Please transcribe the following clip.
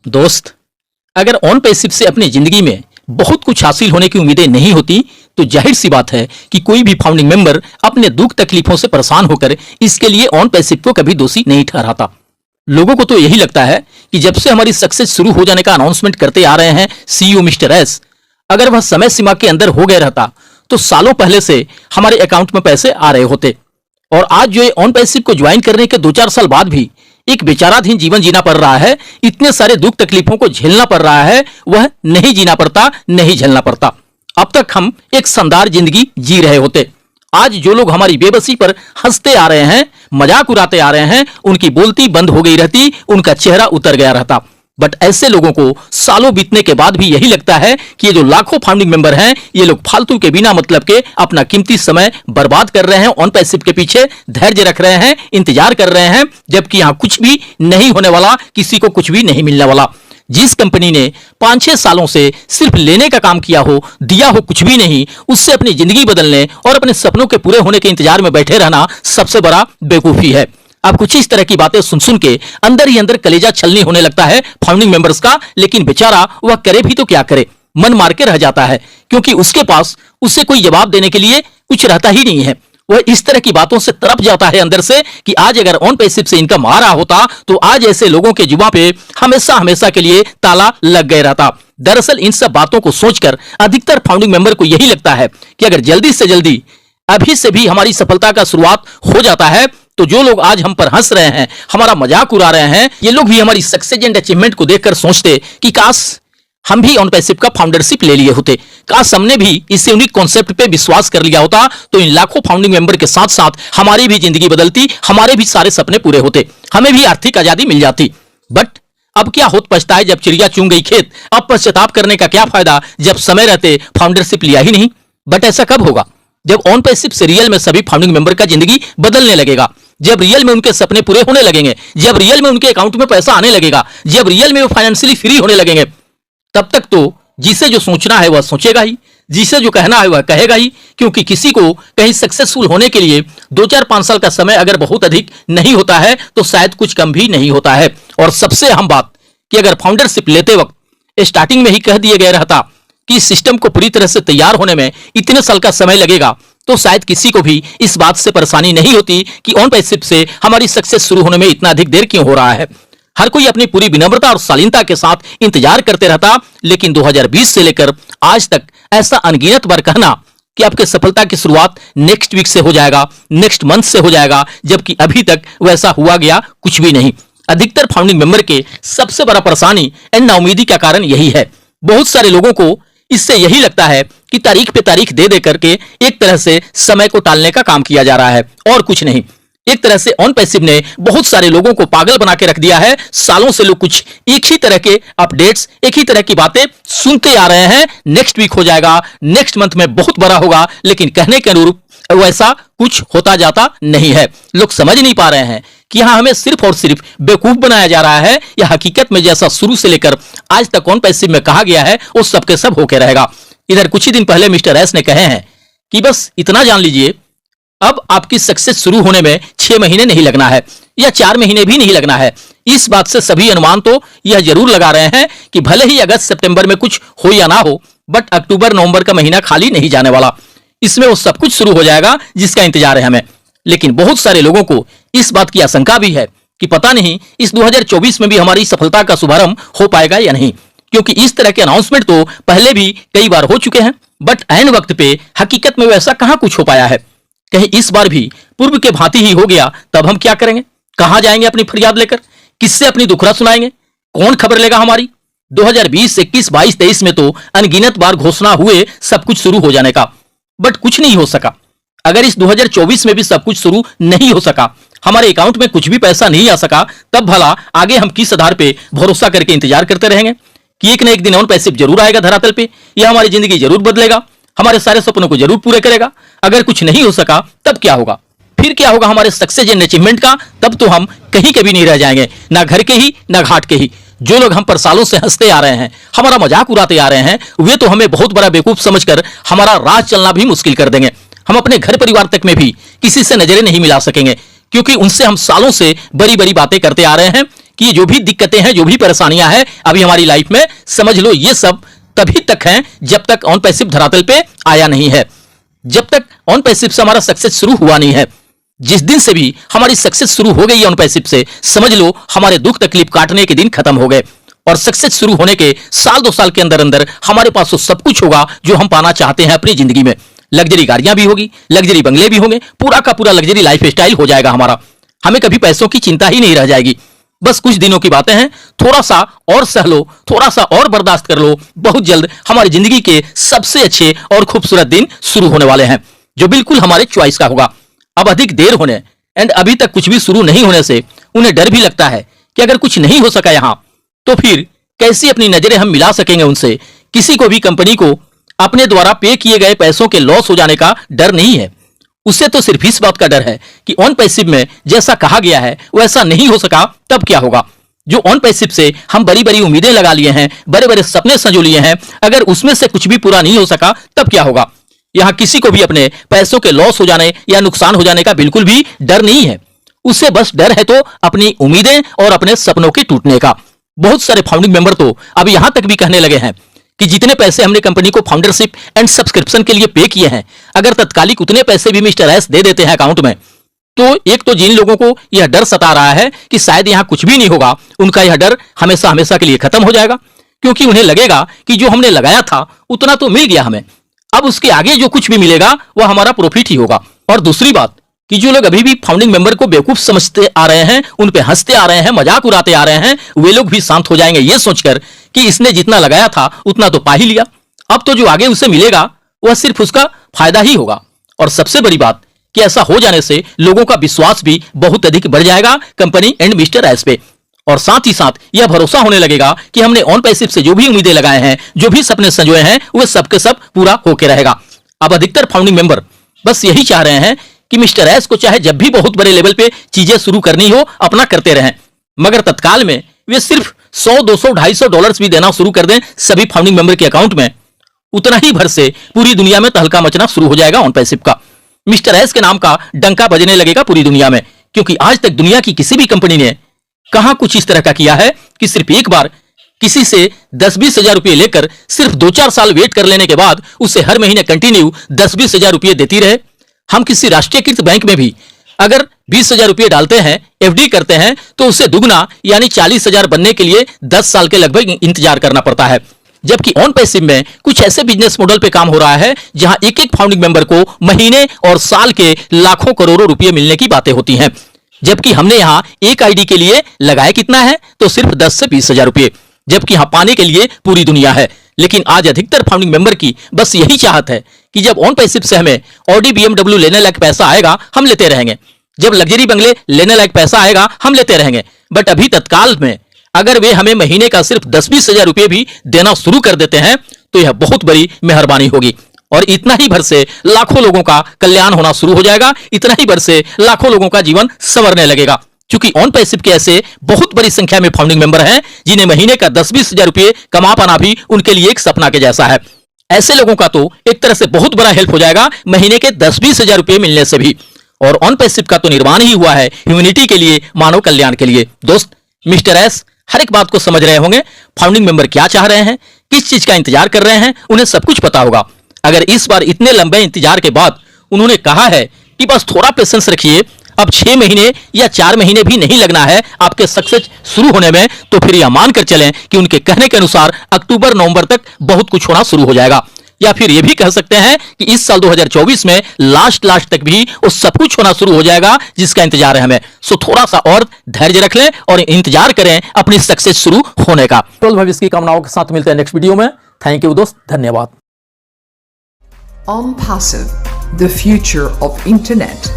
दोस्त, अगर on passive से अपनी जिंदगी में बहुत कुछ हासिल होने की उम्मीदें नहीं होती तो जाहिर सी बात है कि कोई भी फाउंडिंग मेंबर अपने दुख तकलीफों से परेशान होकर इसके लिए ऑन पैसिव को कभी दोषी नहीं ठहराता। लोगों को तो यही लगता है कि जब से हमारी सक्सेस शुरू हो जाने का अनाउंसमेंट करते आ रहे हैं सीईओ मिस्टर एस, अगर वह समय सीमा के अंदर हो गया रहता तो सालों पहले से हमारे अकाउंट में पैसे आ रहे होते। और आज जो ऑन पैसिव को ज्वाइन करने के 2-4 साल बाद भी एक बेचाराधीन जीवन जीना पड़ रहा है, इतने सारे दुख तकलीफों को झेलना पड़ रहा है, वह नहीं जीना पड़ता, नहीं झेलना पड़ता। अब तक हम एक शानदार जिंदगी जी रहे होते। आज जो लोग हमारी बेबसी पर हंसते आ रहे हैं, मजाक उड़ाते आ रहे हैं, उनकी बोलती बंद हो गई रहती, उनका चेहरा उतर गया रहता। बट ऐसे लोगों को सालों बीतने के बाद भी यही लगता है कि ये जो लाखों फाउंडिंग मेंबर हैं, ये लोग फालतू के बिना मतलब के अपना कीमती समय बर्बाद कर रहे हैं, ऑन पैसिव के पीछे धैर्य रख रहे हैं, इंतजार कर रहे हैं, जबकि यहां कुछ भी नहीं होने वाला, किसी को कुछ भी नहीं मिलने वाला। जिस कंपनी ने 5-6 सालों से सिर्फ लेने का काम किया हो, दिया हो कुछ भी नहीं, उससे अपनी जिंदगी बदलने और अपने सपनों के पूरे होने के इंतजार में बैठे रहना सबसे बड़ा बेवकूफी है। अब कुछ इस तरह की बातें सुन सुन के अंदर ही अंदर कलेजा छलनी होने लगता है फाउंडिंग मेंबर्स का, लेकिन बेचारा वह करे भी तो क्या करे, मन मार के रह जाता है, क्योंकि उसके पास उसे कोई जवाब देने के लिए कुछ रहता ही नहीं है। वह इस तरह की बातों से तड़प जाता है अंदर से कि आज अगर ऑन पैसिव से इनकम आ रहा होता तो आज ऐसे लोगों के जुबान पे हमेशा हमेशा के लिए ताला लग गया रहता। दरअसल इन सब बातों को सोचकर अधिकतर फाउंडिंग मेंबर को यही लगता है कि अगर जल्दी से जल्दी अभी से भी हमारी सफलता का शुरुआत हो जाता है तो जो लोग आज हम पर हंस रहे हैं, हमारा मजाक उड़ा रहे हैं, ये लोग भी हमारी सक्सेस एंड अचीवमेंट को देखकर सोचते कि काश हम भी ऑन पैसिव का फाउंडरशिप ले लिए होते, काश हमने भी इस यूनिक कॉन्सेप्ट पे विश्वास कर लिया होता, तो इन लाखों फाउंडिंग मेंबर के साथ साथ हमारी भी जिंदगी बदलती, हमारे भी सारे सपने पूरे होते, हमें भी आर्थिक आजादी मिल जाती। बट अब क्या होत पछताए जब चिड़िया चुन गई खेत। अब पश्चाताप करने का क्या फायदा जब समय रहते फाउंडरशिप लिया ही नहीं। बट ऐसा कब होगा? जब ऑन पैसिव से रियल में सभी फाउंडिंग मेंबर का जिंदगी बदलने लगेगा, जब रियल में उनके सपने पूरे होने लगेंगे, जब रियल में उनके अकाउंट में पैसा आने लगेगा, जब रियल में वो फाइनेंशियली फ्री होने लगेंगे, तब तक तो जिसे जो सोचना है वह सोचेगा ही, जिसे जो कहना है वह कहेगा ही, क्योंकि किसी को कहीं सक्सेसफुल होने के लिए 2-4-5 साल का समय अगर बहुत अधिक नहीं होता है तो शायद कुछ कम भी नहीं होता है। और सबसे अहम बात कि अगर फाउंडरशिप लेते वक्त स्टार्टिंग में ही कह दिए गए रहता कि सिस्टम को पूरी तरह से तैयार होने में इतने साल का समय लगेगा, तो शायद किसी को भी इस बात से परेशानी नहीं होती कि ऑन पैसिव से हमारी सक्सेस शुरू होने में इतना अधिक देर क्यों हो रहा है। हर कोई अपनी पूरी विनम्रता और शालीनता के साथ इंतजार करते रहता। लेकिन 2020 से लेकर आज तक ऐसा अनगिनत बार कहना कि आपके सफलता की शुरुआत नेक्स्ट वीक से हो जाएगा, नेक्स्ट मंथ से हो जाएगा, जबकि अभी तक वैसा हुआ गया कुछ भी नहीं। अधिकतर फाउंडिंग मेंबर के सबसे बड़ा परेशानी एंड नाउमीदी का कारण यही है। बहुत सारे लोगों को इससे यही लगता है कि तारीख पे तारीख दे दे करके एक तरह से समय को टालने का काम किया जा रहा है और कुछ नहीं। एक तरह से ऑन पैसिव ने बहुत सारे लोगों को पागल बना के रख दिया है। सालों से लोग कुछ एक ही तरह के अपडेट्स, एक ही तरह की बातें सुनते आ रहे हैं। नेक्स्ट वीक हो जाएगा, नेक्स्ट मंथ में बहुत बड़ा होगा, लेकिन कहने के अनुरूप वैसा कुछ होता जाता नहीं है। लोग समझ नहीं पा रहे हैं कि यहां हमें सिर्फ और सिर्फ बेवकूफ बनाया जा रहा है, या हकीकत में जैसा शुरू से लेकर आज तक ऑन पैसिव में कहा गया है वो सब के सब होके रहेगा। इधर कुछ ही दिन पहले मिस्टर एस ने कहे हैं कि बस इतना जान लीजिए, अब आपकी सक्सेस शुरू होने में 6 महीने नहीं लगना है या 4 महीने भी नहीं लगना है। इस बात से सभी अनुमान तो यह जरूर लगा रहे हैं कि भले ही अगस्त सितंबर में कुछ हो या ना हो, बट अक्टूबर नवंबर का महीना खाली नहीं जाने वाला। इसमें वो सब कुछ शुरू हो जाएगा जिसका इंतजार है हमें। लेकिन बहुत सारे लोगों को इस बात की आशंका भी है कि पता नहीं इस 2024 में भी हमारी सफलता का शुभारंभ हो पाएगा या नहीं, क्योंकि इस तरह के अनाउंसमेंट तो पहले भी कई बार हो चुके हैं, बट ऐन वक्त पे हकीकत में वैसा कहां कुछ हो पाया है। कहीं इस बार भी पूर्व के भांति ही हो गया, तब हम क्या करेंगे? कहां जाएंगे अपनी फरियाद लेकर? किससे अपनी दुखड़ा सुनाएंगे? कौन खबर लेगा हमारी? 2020, 21, 22, 23 में तो अनगिनत बार घोषणा हुए सब कुछ शुरू हो जाने का, बट कुछ नहीं हो सका। अगर इस 2024 में भी सब कुछ शुरू नहीं हो सका, हमारे अकाउंट में कुछ भी पैसा नहीं आ सका, तब भला आगे हम किस आधार पे भरोसा करके इंतजार करते रहेंगे कि एक न एक दिन ऑन पैसिव जरूर आएगा धरातल पे, यह हमारी जिंदगी जरूर बदलेगा, हमारे सारे सपनों को जरूर पूरे करेगा। अगर कुछ नहीं हो सका तब क्या होगा? फिर क्या होगा हमारे सक्सेस एंड अचीवमेंट का? तब तो हम कहीं कभी नहीं रह जाएंगे, ना घर के ही ना घाट के ही। जो लोग हम पर सालों से हंसते आ रहे हैं, हमारा मजाक उड़ाते आ रहे हैं, वे तो हमें बहुत बड़ा बेवकूफ समझकर हमारा राह चलना भी मुश्किल कर देंगे। हम अपने घर परिवार तक में भी किसी से नजरें नहीं मिला सकेंगे, क्योंकि उनसे हम सालों से बड़ी बड़ी बातें करते आ रहे हैं कि जो भी दिक्कतें हैं, जो भी परेशानियां हैं अभी हमारी लाइफ में, समझ लो ये सब तभी तक हैं जब तक ऑन पैसिव धरातल पे आया नहीं है, जब तक ऑन पैसिव से हमारा सक्सेस शुरू हुआ नहीं है। जिस दिन से भी हमारी सक्सेस शुरू हो गई है ऑन पैसिव से, समझ लो हमारे दुख तकलीफ काटने के दिन खत्म हो गए, और सक्सेस शुरू होने के साल 2 साल के अंदर अंदर हमारे पास तो सब कुछ होगा जो हम पाना चाहते हैं अपनी जिंदगी में। लग्जरी गाड़ियां भी होगी, लग्जरी बंगले भी होंगे, पूरा का पूरा लग्जरी लाइफ स्टाइल हो जाएगा हमारा। हमें कभी पैसों की चिंता ही नहीं रह जाएगी। बस कुछ दिनों की बातें हैं, थोड़ा सा और सह लो, थोड़ा सा और बर्दाश्त कर लो, बहुत जल्द हमारी जिंदगी के सबसे अच्छे और खूबसूरत दिन शुरू होने वाले हैं, जो बिल्कुल हमारे चॉइस का होगा। अब अधिक देर होने एंड अभी तक कुछ भी शुरू नहीं होने से उन्हें डर भी लगता है कि अगर कुछ नहीं हो सका यहां, तो फिर कैसी अपनी नजरें हम मिला सकेंगे उनसे। किसी को भी कंपनी को अपने द्वारा पे किए गए पैसों के लॉस हो जाने का डर नहीं है, उससे तो सिर्फ इस बात का डर है कि ऑन पैसिव में जैसा कहा गया है वैसा नहीं हो सका तब क्या होगा। जो ऑन पैसिव से हम बड़ी बड़ी उम्मीदें लगा लिए हैं, बड़े बड़े सपने संजो लिए हैं, अगर उसमें से कुछ भी पूरा नहीं हो सका तब क्या होगा। यहां किसी को भी अपने पैसों के लॉस हो जाने या नुकसान हो जाने का बिल्कुल भी डर नहीं है, उससे बस डर है तो अपनी उम्मीदें और अपने सपनों के टूटने का। बहुत सारे फाउंडिंग मेंबर तो अब यहां तक भी कहने लगे हैं कि जितने पैसे हमने कंपनी को फाउंडरशिप एंड सब्सक्रिप्शन के लिए पे किए हैं, अगर तत्कालिक उतने पैसे भी मिस्टर एस दे देते हैं अकाउंट में, तो एक तो जिन लोगों को यह डर सता रहा है कि शायद यहां कुछ भी नहीं होगा, उनका यह डर हमेशा हमेशा के लिए खत्म हो जाएगा, क्योंकि उन्हें लगेगा कि जो हमने लगाया था उतना तो मिल गया हमें, अब उसके आगे जो कुछ भी मिलेगा वह हमारा प्रॉफिट ही होगा। और दूसरी बात कि जो लोग अभी भी फाउंडिंग मेंबर को बेवकूफ समझते आ रहे हैं, उन पे हंसते आ रहे हैं, मजाक उड़ाते आ रहे हैं, वे लोग भी शांत हो जाएंगे ये सोचकर कि इसने जितना लगाया था उतना तो पा ही लिया, अब तो जो आगे उसे मिलेगा वह सिर्फ उसका फायदा ही होगा। और सबसे बड़ी बात कि ऐसा हो जाने से लोगों का विश्वास भी बहुत अधिक बढ़ जाएगा कंपनी एंड मिस्टर एस पे, और साथ ही साथ यह भरोसा होने लगेगा कि हमने ऑन पैसिव से जो भी उम्मीदें लगाए हैं, जो भी सपने संजोए हैं, वे सब के सब पूरा होके रहेगा। अब अधिकतर फाउंडिंग मेंबर बस यही चाह रहे हैं कि मिस्टर एस को चाहे जब भी बहुत बड़े लेवल पे चीजें शुरू करनी हो अपना करते रहें, मगर तत्काल में वे सिर्फ 100, 200, $250 भी देना शुरू कर दें सभी फाउंडिंग मेंबर के अकाउंट में, उतना ही भर से पूरी दुनिया में तहलका मचना शुरू हो जाएगा ऑन पैसिव का। मिस्टर एस के नाम का डंका बजने लगेगा पूरी दुनिया में, क्योंकि आज तक दुनिया की किसी भी कंपनी ने कहां कुछ इस तरह का किया है कि सिर्फ एक बार किसी से 10-20 हजार रुपए लेकर सिर्फ 2-4 साल वेट कर लेने के बाद उसे हर महीने कंटिन्यू 10-20 हजार रुपए देती रहे। हम किसी राष्ट्रीयकृत बैंक में भी अगर 20 हजार रुपए डालते हैं, एफडी करते हैं, तो उससे दुगना यानी 40 हजार बनने के लिए 10 साल के लगभग इंतजार करना पड़ता है। जबकि ऑन पैसिव में कुछ ऐसे बिजनेस मॉडल पे काम हो रहा है जहां एक एक फाउंडिंग मेंबर को महीने और साल के लाखों करोड़ों रुपए मिलने की बातें होती हैं, जबकि हमने यहां एक आईडी के लिए लगाया कितना है तो सिर्फ 10 से 20 हजार रुपए, जबकि यहां पाने के लिए पूरी दुनिया है। लेकिन आज अधिकतर फाउंडिंग मेंबर की बस यही चाहत है कि जब ऑन पैसिव से हमें ऑडी BMW लेने लायक पैसा आएगा हम लेते रहेंगे, जब लग्जरी बंगले लेने लायक पैसा आएगा हम लेते रहेंगे, बट अभी तत्काल में अगर वे हमें महीने का सिर्फ 10-20 हजार रुपए भी देना शुरू कर देते हैं तो यह बहुत बड़ी मेहरबानी होगी, और इतना ही भर से लाखों लोगों का कल्याण होना शुरू हो जाएगा, इतना ही भर से लाखों लोगों का जीवन संवरने लगेगा। क्योंकि ऑन पैसिव के ऐसे बहुत बड़ी संख्या में फाउंडिंग मेंबर हैं जिन्हें महीने का 10-20 हजार रुपए कमा पाना भी उनके लिए एक सपना के जैसा है। ऐसे लोगों का तो एक तरह से बहुत बड़ा हेल्प हो जाएगा महीने के 10-20 हजार रुपए मिलने से भी। और ऑन पैसिव का तो निर्माण ही हुआ है ह्यूमैनिटी के लिए, मानव कल्याण के लिए। दोस्त, मिस्टर एस हर एक बात को समझ रहे होंगे, फाउंडिंग मेंबर क्या चाह रहे हैं, किस चीज का इंतजार कर रहे हैं, उन्हें सब कुछ पता होगा। अगर इस बार इतने लंबे इंतजार के बाद उन्होंने कहा है कि बस थोड़ा पेशेंस रखिए, अब 6 महीने या 4 महीने भी नहीं लगना है आपके सक्सेस शुरू होने में, तो फिर यह मानकर चलें कि उनके कहने के अनुसार अक्टूबर-नवंबर तक बहुत कुछ होना शुरू हो जाएगा। या फिर यह भी कह सकते हैं कि इस साल 2024 में लास्ट तक भी वो सब कुछ होना शुरू हो जाएगा जिसका इंतजार है हमें। सो थोड़ा सा और धैर्य रख लें और इंतजार करें अपनी सक्सेस शुरू होने का। तो भविष्य की कामनाओं के साथ मिलते हैं नेक्स्ट वीडियो में। थैंक यू दोस्त, धन्यवाद। OnPassive, the future of internet.